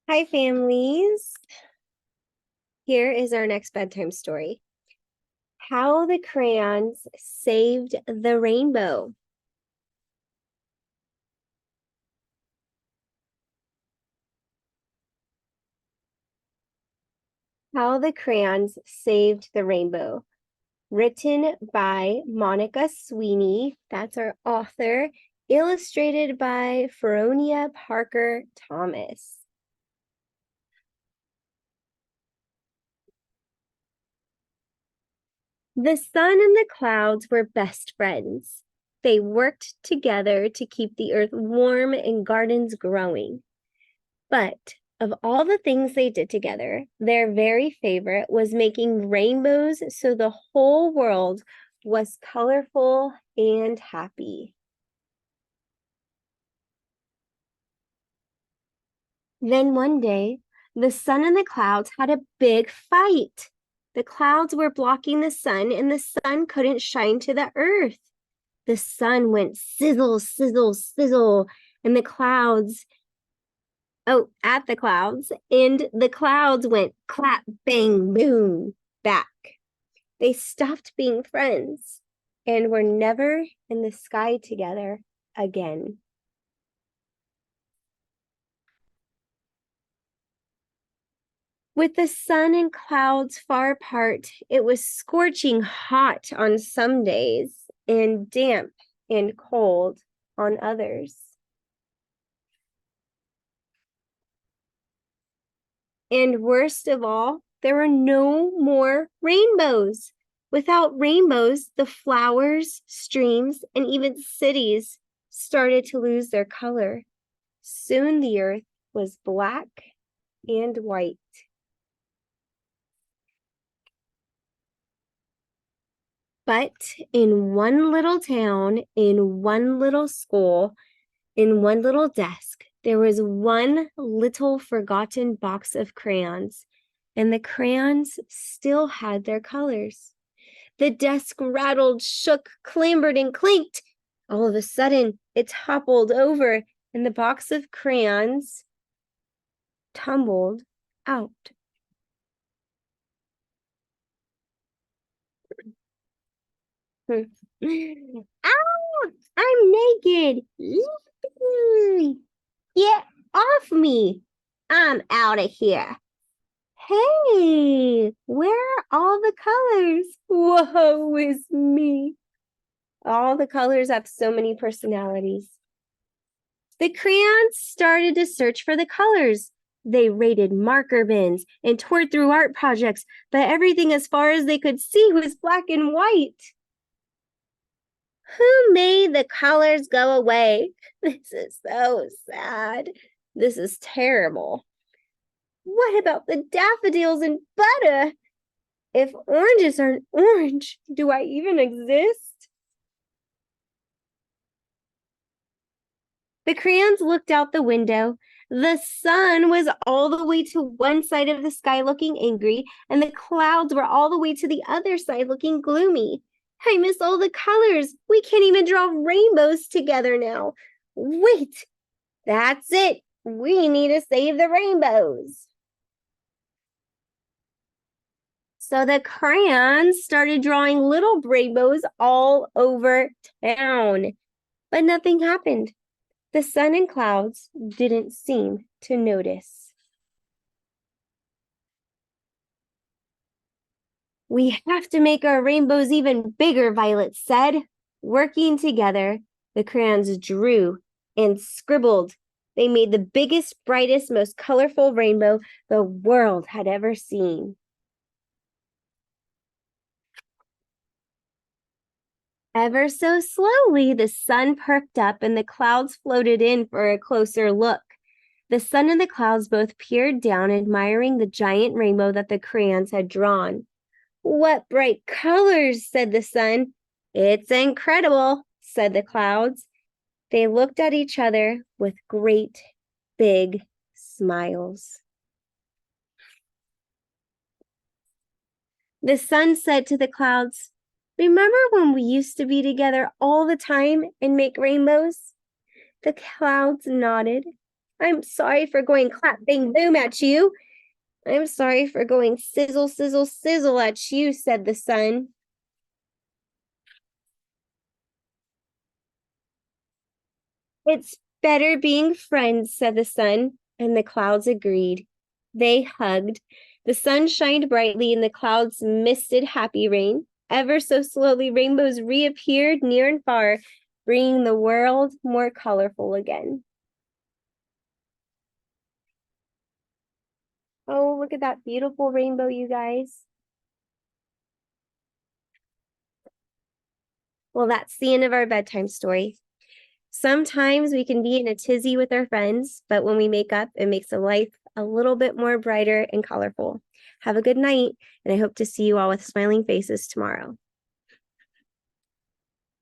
Hi, families. Here is our next bedtime story. How the Crayons Saved the Rainbow. How the Crayons Saved the Rainbow. Written by Monica Sweeney. That's our author. Illustrated by Feronia Parker Thomas. The sun and the clouds were best friends. They worked together to keep the earth warm and gardens growing. But of all the things they did together, their very favorite was making rainbows so the whole world was colorful and happy. Then one day, the sun and the clouds had a big fight. The clouds were blocking the sun, and the sun couldn't shine to the earth. The sun went sizzle, sizzle, sizzle, and the clouds at the clouds, and the clouds went clap, bang, boom, back. They stopped being friends and were never in the sky together again. With the sun and clouds far apart, it was scorching hot on some days and damp and cold on others. And worst of all, there were no more rainbows. Without rainbows, the flowers, streams, and even cities started to lose their color. Soon the earth was black and white. But in one little town, in one little school, in one little desk, there was one little forgotten box of crayons, and the crayons still had their colors. The desk rattled, shook, clambered, and clinked. All of a sudden, it toppled over, and the box of crayons tumbled out. Ow! I'm naked! Get off me! I'm out of here! Hey, where are all the colors? Woe is me! All the colors have so many personalities. The crayons started to search for the colors. They raided marker bins and tore through art projects, but everything as far as they could see was black and white. Who made the colors go away? This is so sad. This is terrible. What about the daffodils and butter? If oranges aren't orange, do I even exist? The crayons looked out the window. The sun was all the way to one side of the sky looking angry, and the clouds were all the way to the other side looking gloomy. I miss all the colors. We can't even draw rainbows together now. Wait, that's it. We need to save the rainbows. So the crayons started drawing little rainbows all over town, but nothing happened. The sun and clouds didn't seem to notice. We have to make our rainbows even bigger, Violet said. Working together, the crayons drew and scribbled. They made the biggest, brightest, most colorful rainbow the world had ever seen. Ever so slowly, the sun perked up and the clouds floated in for a closer look. The sun and the clouds both peered down, admiring the giant rainbow that the crayons had drawn. What bright colors, said the sun. It's incredible, said the clouds. They looked at each other with great big smiles. The sun said to the clouds, remember when we used to be together all the time and make rainbows? The clouds nodded. I'm sorry for going clap, bang, boom at you. I'm sorry for going sizzle, sizzle, sizzle at you, said the sun. It's better being friends, said the sun, and the clouds agreed. They hugged. The sun shined brightly, and the clouds misted happy rain. Ever so slowly, rainbows reappeared near and far, bringing the world more colorful again. Oh, look at that beautiful rainbow, you guys. Well, that's the end of our bedtime story. Sometimes we can be in a tizzy with our friends, but when we make up, it makes a life a little bit more brighter and colorful. Have a good night, and I hope to see you all with smiling faces tomorrow.